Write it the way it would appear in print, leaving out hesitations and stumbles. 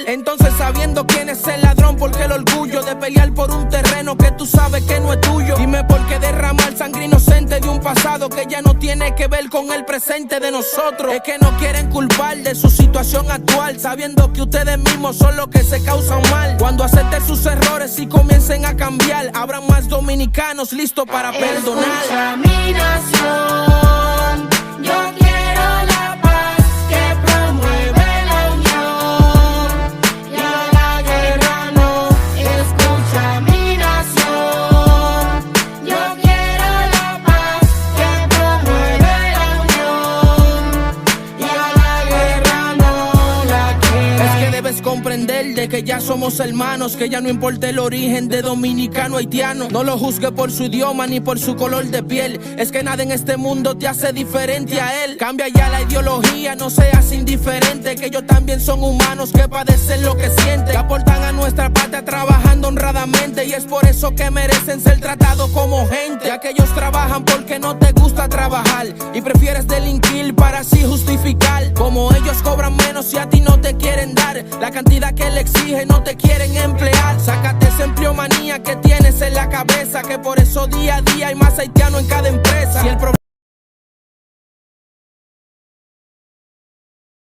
mal. Entonces sabiendo quién es el ladrón, porque el orgullo de pelear por un terreno que tú sabes que no es tuyo. Dime por qué derramar sangre inocente de un pasado que ya no tiene que ver con el presente de nosotros. Es que no quieren culpar de su situación actual, sabiendo que ustedes mismos son los que se causan mal. Cuando acepten sus errores y comiencen a cambiar, habrá más dominicanos listos para perdonar. Escucha mi nación, yo quiero la paz que promueve la unión y a la guerra no. Escucha mi nación, yo quiero la paz que promueve la unión y a la guerra no la quiero. Es que debes comprender de que ya somos hermanos, que ya no importa el origen de dominicano o haitiano. No lo juzgue por su idioma ni por su color de piel, es que nada en este mundo te hace diferente a él. Cambia ya la ideología, no seas indiferente, que ellos también son humanos que padecen lo que sienten, que aportan a nuestra patria trabajando honradamente, y es por eso que merecen ser tratados como gente. Ya que ellos trabajan porque no te gusta trabajar y prefieres delinquir para así justificar. Como ellos cobran menos y a ti no te quieren dar la cantidad que le exigen, no te quieren emplear. Sácate esa empleomanía que tienes en la cabeza, que por eso día a día hay más haitianos en cada empresa. Y el